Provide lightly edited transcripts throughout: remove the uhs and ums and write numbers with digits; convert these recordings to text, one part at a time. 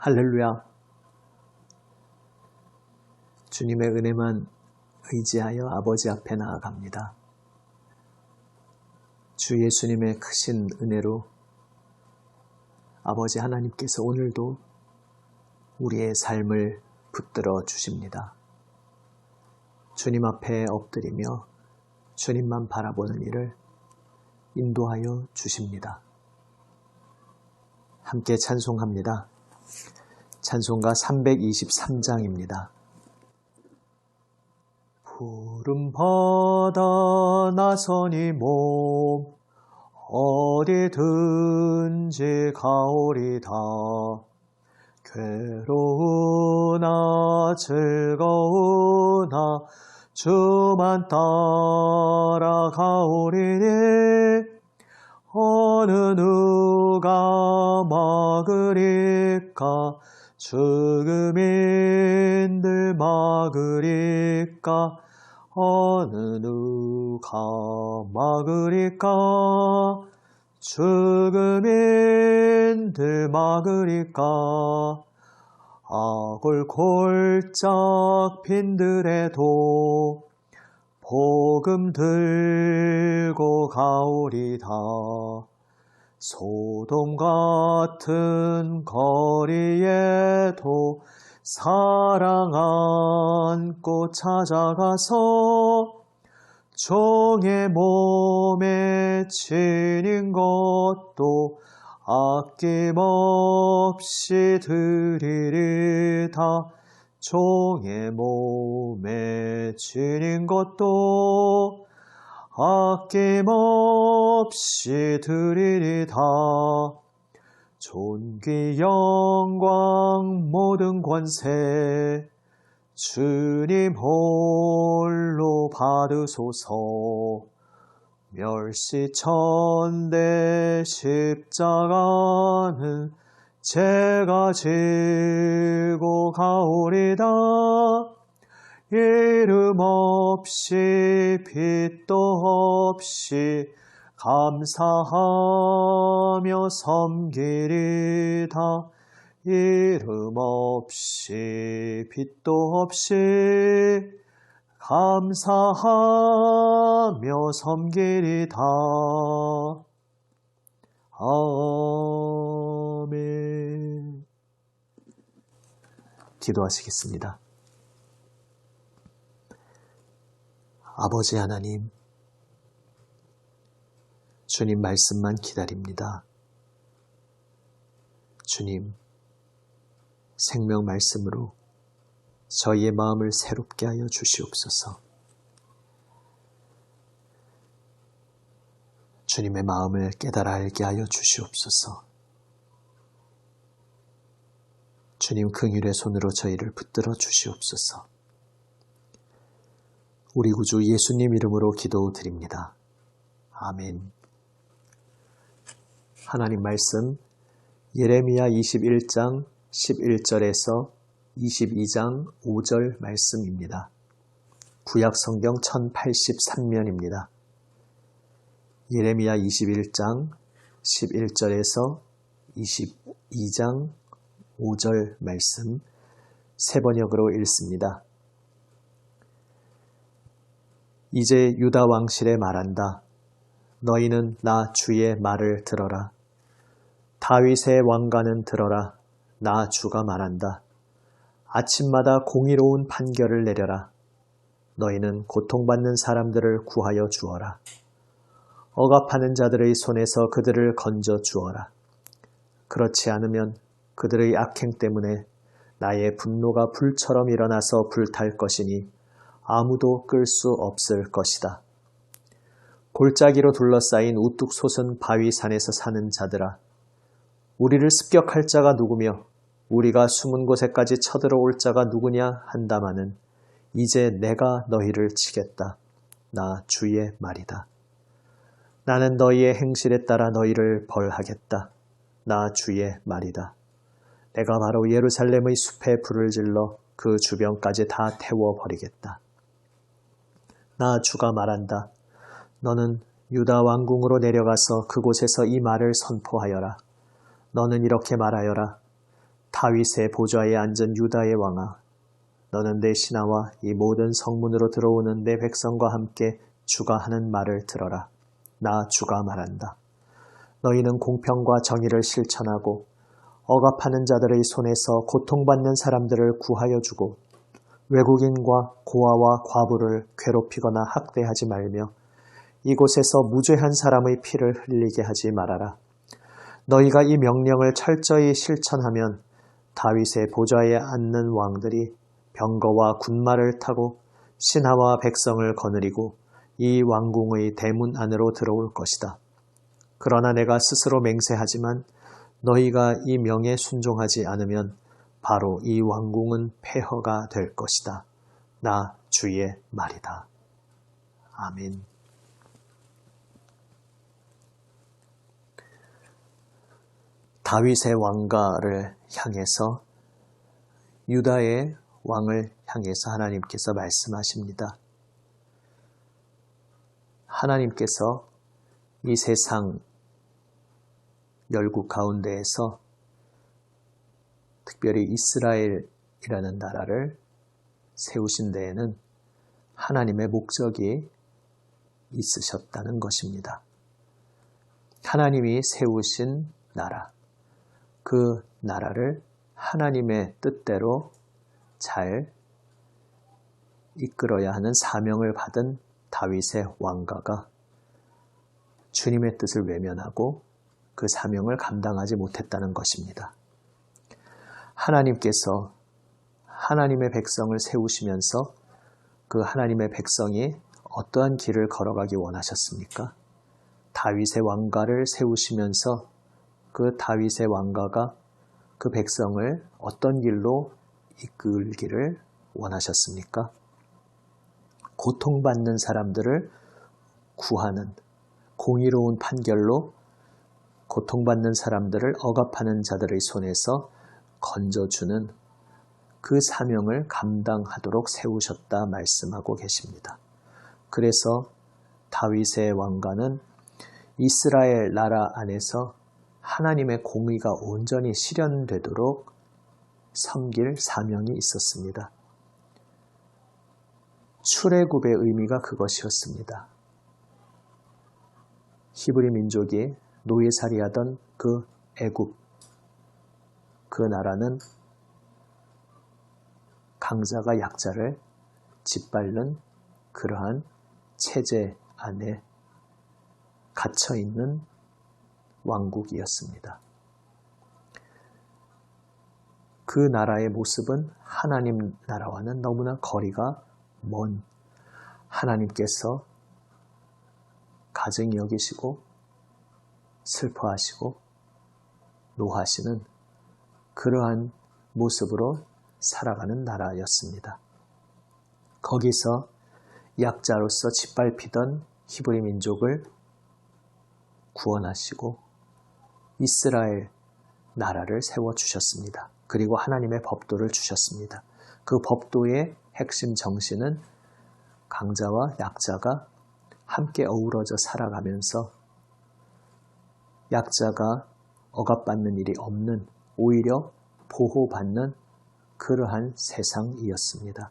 할렐루야. 주님의 은혜만 의지하여 아버지 앞에 나아갑니다. 주 예수님의 크신 은혜로 아버지 하나님께서 오늘도 우리의 삶을 붙들어 주십니다. 주님 앞에 엎드리며 주님만 바라보는 일을 인도하여 주십니다. 함께 찬송합니다. 찬송가 323장입니다. 푸른 바다 나서니 몸 어디든지 가오리다. 괴로우나 즐거우나 주만 따라가오리니 어느 누가 막으리까. 죽음인들 막으리까. 어느 누가 막으리까. 죽음인들 막으리까. 악을 골짝 빈들에도 복음 들고 가오리다. 소돔 같은 거리에도 사랑 안고 찾아가서 종의 몸에 지닌 것도 아낌없이 드리리다. 종의 몸에 지닌 것도 아낌없이 드리리다. 존귀 영광 모든 권세 주님 홀로 받으소서. 멸시천대 십자가는 제가 지고 가오리다. 이름 없이 빛도 없이 감사하며 섬기리다. 이름 없이 빛도 없이 감사하며 섬기리다. 아멘. 기도하시겠습니다. 아버지 하나님, 주님 말씀만 기다립니다. 주님, 생명 말씀으로 저희의 마음을 새롭게 하여 주시옵소서. 주님의 마음을 깨달아 알게 하여 주시옵소서. 주님 긍휼의 손으로 저희를 붙들어 주시옵소서. 우리 구주 예수님 이름으로 기도드립니다. 아멘. 하나님 말씀 예레미야 21장 11절에서 22장 5절 말씀입니다. 구약 성경 1083면입니다. 예레미야 21장 11절에서 22장 5절 말씀 세 번역으로 읽습니다. 이제 유다 왕실에 말한다. 너희는 나 주의 말을 들어라. 다윗의 왕가는 들어라. 나 주가 말한다. 아침마다 공의로운 판결을 내려라. 너희는 고통받는 사람들을 구하여 주어라. 억압하는 자들의 손에서 그들을 건져 주어라. 그렇지 않으면 그들의 악행 때문에 나의 분노가 불처럼 일어나서 불탈 것이니 아무도 끌 수 없을 것이다. 골짜기로 둘러싸인 우뚝 솟은 바위산에서 사는 자들아, 우리를 습격할 자가 누구며 우리가 숨은 곳에까지 쳐들어올 자가 누구냐 한다마는 이제 내가 너희를 치겠다. 나 주의 말이다. 나는 너희의 행실에 따라 너희를 벌하겠다. 나 주의 말이다. 내가 바로 예루살렘의 숲에 불을 질러 그 주변까지 다 태워버리겠다. 나 주가 말한다. 너는 유다 왕궁으로 내려가서 그곳에서 이 말을 선포하여라. 너는 이렇게 말하여라. 다윗의 보좌에 앉은 유다의 왕아, 너는 내 신하와 이 모든 성문으로 들어오는 내 백성과 함께 주가 하는 말을 들어라. 나 주가 말한다. 너희는 공평과 정의를 실천하고 억압하는 자들의 손에서 고통받는 사람들을 구하여 주고 외국인과 고아와 과부를 괴롭히거나 학대하지 말며 이곳에서 무죄한 사람의 피를 흘리게 하지 말아라. 너희가 이 명령을 철저히 실천하면 다윗의 보좌에 앉는 왕들이 병거와 군마를 타고 신하와 백성을 거느리고 이 왕궁의 대문 안으로 들어올 것이다. 그러나 내가 스스로 맹세하지만 너희가 이 명에 순종하지 않으면 바로 이 왕궁은 폐허가 될 것이다. 나 주의 말이다. 아멘. 다윗의 왕가를 향해서 유다의 왕을 향해서 하나님께서 말씀하십니다. 하나님께서 이 세상 열국 가운데에서 특별히 이스라엘이라는 나라를 세우신 데에는 하나님의 목적이 있으셨다는 것입니다. 하나님이 세우신 나라, 그 나라를 하나님의 뜻대로 잘 이끌어야 하는 사명을 받은 다윗의 왕가가 주님의 뜻을 외면하고 그 사명을 감당하지 못했다는 것입니다. 하나님께서 하나님의 백성을 세우시면서 그 하나님의 백성이 어떠한 길을 걸어가기 원하셨습니까? 다윗의 왕가를 세우시면서 그 다윗의 왕가가 그 백성을 어떤 길로 이끌기를 원하셨습니까? 고통받는 사람들을 구하는 공의로운 판결로 고통받는 사람들을 억압하는 자들의 손에서 건져주는 그 사명을 감당하도록 세우셨다 말씀하고 계십니다. 그래서 다윗의 왕가는 이스라엘 나라 안에서 하나님의 공의가 온전히 실현되도록 섬길 사명이 있었습니다. 출애굽의 의미가 그것이었습니다. 히브리 민족이 노예살이하던 그 애굽, 그 나라는 강자가 약자를 짓밟는 그러한 체제 안에 갇혀있는 왕국이었습니다. 그 나라의 모습은 하나님 나라와는 너무나 거리가 먼 하나님께서 가증히 여기시고 슬퍼하시고 노하시는 그러한 모습으로 살아가는 나라였습니다. 거기서 약자로서 짓밟히던 히브리 민족을 구원하시고 이스라엘 나라를 세워주셨습니다. 그리고 하나님의 법도를 주셨습니다. 그 법도의 핵심 정신은 강자와 약자가 함께 어우러져 살아가면서 약자가 억압받는 일이 없는, 오히려 보호받는 그러한 세상이었습니다.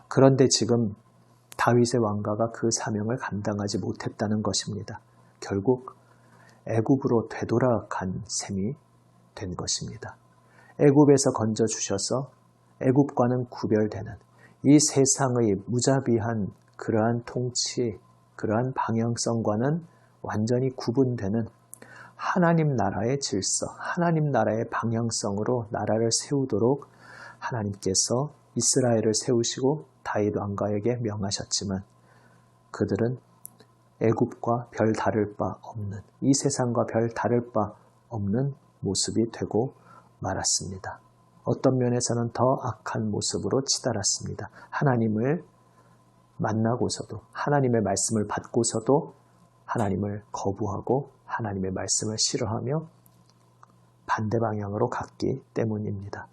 그런데 지금 다윗의 왕가가 그 사명을 감당하지 못했다는 것입니다. 결국 애굽으로 되돌아간 셈이 된 것입니다. 애굽에서 건져주셔서 애굽과는 구별되는 이 세상의 무자비한 그러한 통치, 그러한 방향성과는 완전히 구분되는 하나님 나라의 질서, 하나님 나라의 방향성으로 나라를 세우도록 하나님께서 이스라엘을 세우시고 다윗 왕가에게 명하셨지만 그들은 애굽과 별 다를 바 없는, 이 세상과 별 다를 바 없는 모습이 되고 말았습니다. 어떤 면에서는 더 악한 모습으로 치달았습니다. 하나님을 만나고서도, 하나님의 말씀을 받고서도 하나님을 거부하고 하나님의 말씀을 싫어하며 반대 방향으로 갔기 때문입니다.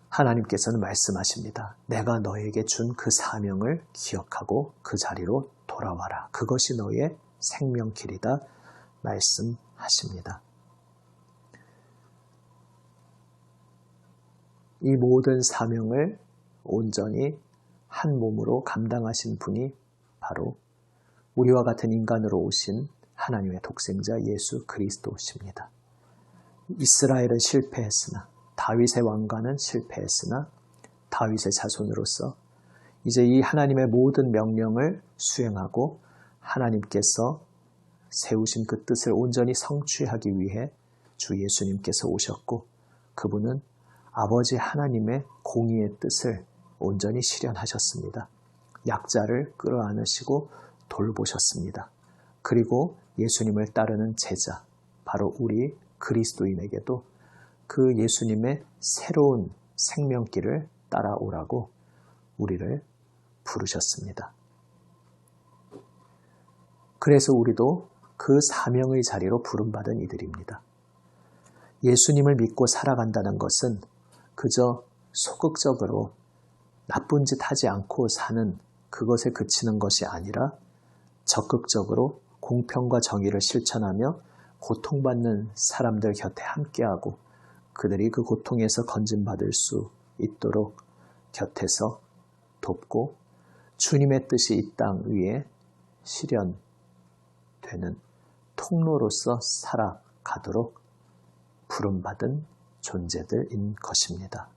하나님께서는 말씀하십니다. 내가 너에게 준 그 사명을 기억하고 그 자리로 돌아와라. 그것이 너의 생명길이다 말씀하십니다. 이 모든 사명을 온전히 한 몸으로 감당하신 분이 바로 우리와 같은 인간으로 오신 하나님의 독생자 예수 그리스도십니다. 이스라엘은 실패했으나 다윗의 왕가는 실패했으나 다윗의 자손으로서 이제 이 하나님의 모든 명령을 수행하고 하나님께서 세우신 그 뜻을 온전히 성취하기 위해 주 예수님께서 오셨고 그분은 아버지 하나님의 공의의 뜻을 온전히 실현하셨습니다. 약자를 끌어안으시고 돌보셨습니다. 그리고 예수님을 따르는 제자, 바로 우리 그리스도인에게도 그 예수님의 새로운 생명길을 따라오라고 우리를 부르셨습니다. 그래서 우리도 그 사명의 자리로 부름받은 이들입니다. 예수님을 믿고 살아간다는 것은 그저 소극적으로 나쁜 짓 하지 않고 사는 그것에 그치는 것이 아니라 적극적으로 공평과 정의를 실천하며 고통받는 사람들 곁에 함께하고 그들이 그 고통에서 건진받을 수 있도록 곁에서 돕고 주님의 뜻이 이 땅 위에 실현되는 통로로서 살아가도록 부름받은 존재들인 것입니다.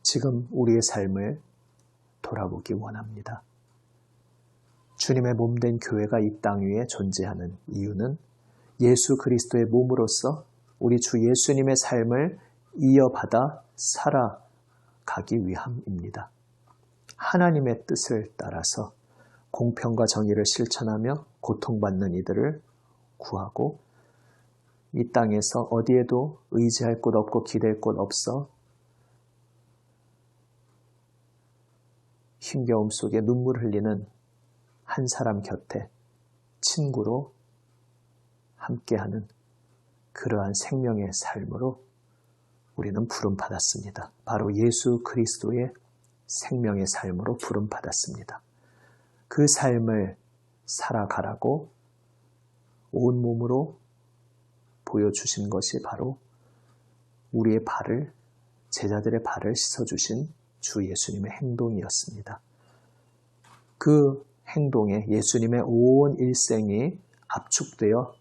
지금 우리의 삶을 돌아보기 원합니다. 주님의 몸된 교회가 이 땅 위에 존재하는 이유는 예수 그리스도의 몸으로서 우리 주 예수님의 삶을 이어받아 살아가기 위함입니다. 하나님의 뜻을 따라서 공평과 정의를 실천하며 고통받는 이들을 구하고 이 땅에서 어디에도 의지할 곳 없고 기댈 곳 없어 힘겨움 속에 눈물 흘리는 한 사람 곁에 친구로 함께하는 그러한 생명의 삶으로 우리는 부름받았습니다. 바로 예수 그리스도의 생명의 삶으로 부름받았습니다. 그 삶을 살아가라고 온몸으로 보여주신 것이 바로 우리의 발을, 제자들의 발을 씻어주신 주 예수님의 행동이었습니다. 그 행동에 예수님의 온 일생이 압축되어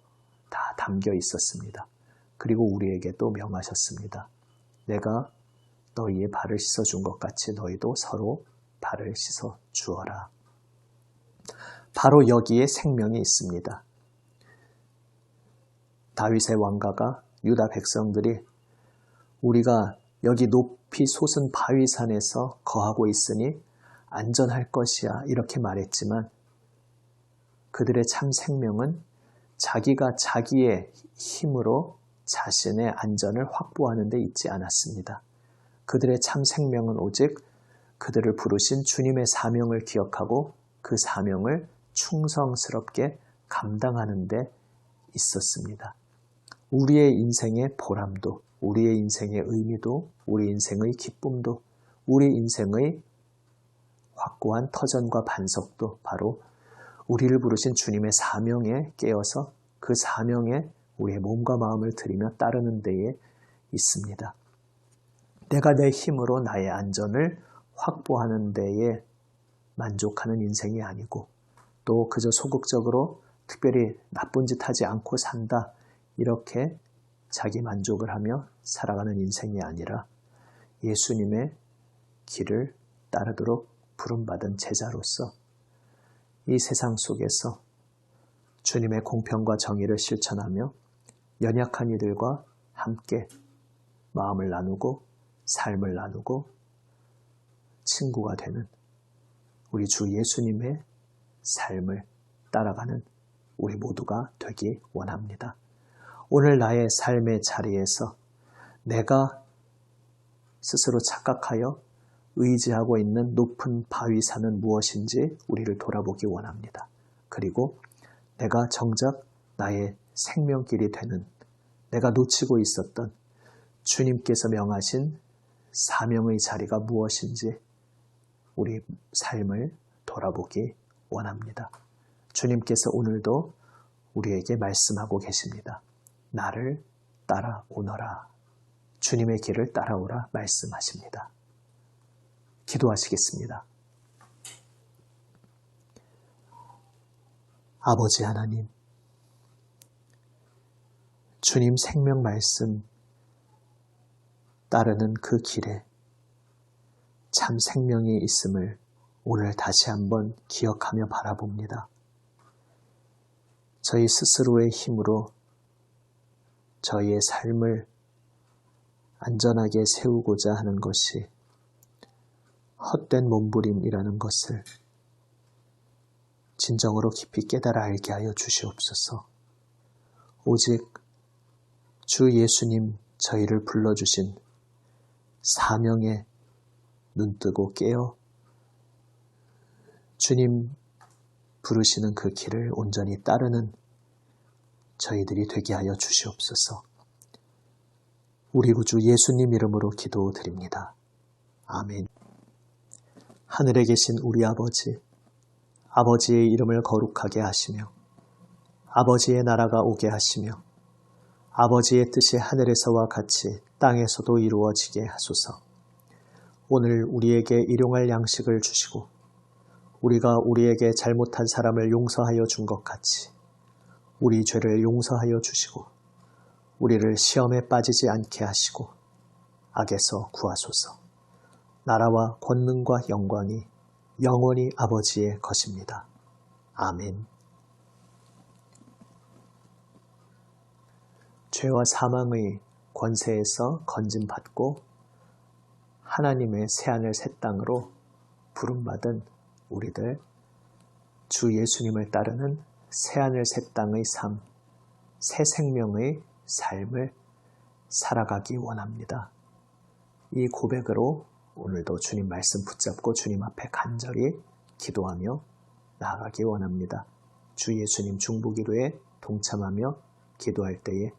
다 담겨 있었습니다. 그리고 우리에게도 명하셨습니다. 내가 너희의 발을 씻어준 것 같이 너희도 서로 발을 씻어 주어라. 바로 여기에 생명이 있습니다. 다윗의 왕가가 유다 백성들이 우리가 여기 높이 솟은 바위산에서 거하고 있으니 안전할 것이야 이렇게 말했지만 그들의 참 생명은 자기가 자기의 힘으로 자신의 안전을 확보하는 데 있지 않았습니다. 그들의 참 생명은 오직 그들을 부르신 주님의 사명을 기억하고 그 사명을 충성스럽게 감당하는 데 있었습니다. 우리의 인생의 보람도, 우리의 인생의 의미도, 우리 인생의 기쁨도, 우리 인생의 확고한 터전과 반석도 바로 우리를 부르신 주님의 사명에 깨어서 그 사명에 우리의 몸과 마음을 들이며 따르는 데에 있습니다. 내가 내 힘으로 나의 안전을 확보하는 데에 만족하는 인생이 아니고 또 그저 소극적으로 특별히 나쁜 짓 하지 않고 산다 이렇게 자기 만족을 하며 살아가는 인생이 아니라 예수님의 길을 따르도록 부름받은 제자로서 이 세상 속에서 주님의 공평과 정의를 실천하며 연약한 이들과 함께 마음을 나누고 삶을 나누고 친구가 되는 우리 주 예수님의 삶을 따라가는 우리 모두가 되기 원합니다. 오늘 나의 삶의 자리에서 내가 스스로 착각하여 의지하고 있는 높은 바위산은 무엇인지 우리를 돌아보기 원합니다. 그리고 내가 정작 나의 생명길이 되는 내가 놓치고 있었던 주님께서 명하신 사명의 자리가 무엇인지 우리 삶을 돌아보기 원합니다. 주님께서 오늘도 우리에게 말씀하고 계십니다. 나를 따라오너라. 주님의 길을 따라오라 말씀하십니다. 기도하시겠습니다. 아버지 하나님, 주님 생명 말씀 따르는 그 길에 참 생명이 있음을 오늘 다시 한번 기억하며 바라봅니다. 저희 스스로의 힘으로 저희의 삶을 안전하게 세우고자 하는 것이 헛된 몸부림이라는 것을 진정으로 깊이 깨달아 알게 하여 주시옵소서. 오직 주 예수님 저희를 불러주신 사명에 눈뜨고 깨어 주님 부르시는 그 길을 온전히 따르는 저희들이 되게 하여 주시옵소서. 우리 구주 예수님 이름으로 기도드립니다. 아멘. 하늘에 계신 우리 아버지, 아버지의 이름을 거룩하게 하시며 아버지의 나라가 오게 하시며 아버지의 뜻이 하늘에서와 같이 땅에서도 이루어지게 하소서. 오늘 우리에게 일용할 양식을 주시고 우리가 우리에게 잘못한 사람을 용서하여 준 것 같이 우리 죄를 용서하여 주시고 우리를 시험에 빠지지 않게 하시고 악에서 구하소서. 나라와 권능과 영광이 영원히 아버지의 것입니다. 아멘. 죄와 사망의 권세에서 건짐받고 하나님의 새하늘 새 땅으로 부름받은 우리들, 주 예수님을 따르는 새하늘 새 땅의 삶, 새 생명의 삶을 살아가기 원합니다. 이 고백으로 오늘도 주님 말씀 붙잡고 주님 앞에 간절히 기도하며 나아가기 원합니다. 주 예수님 중보기도에 동참하며 기도할 때에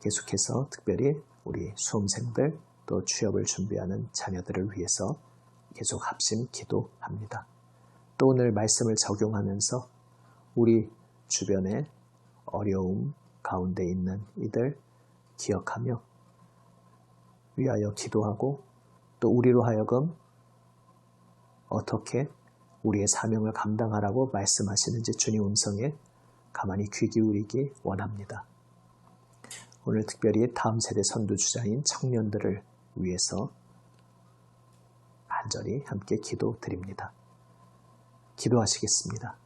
계속해서 특별히 우리 수험생들 또 취업을 준비하는 자녀들을 위해서 계속 합심 기도합니다. 또 오늘 말씀을 적용하면서 우리 주변에 어려움 가운데 있는 이들 기억하며 위하여 기도하고 또 우리로 하여금 어떻게 우리의 사명을 감당하라고 말씀하시는지 주님 음성에 가만히 귀 기울이기 원합니다. 오늘 특별히 다음 세대 선두주자인 청년들을 위해서 간절히 함께 기도드립니다. 기도하시겠습니다.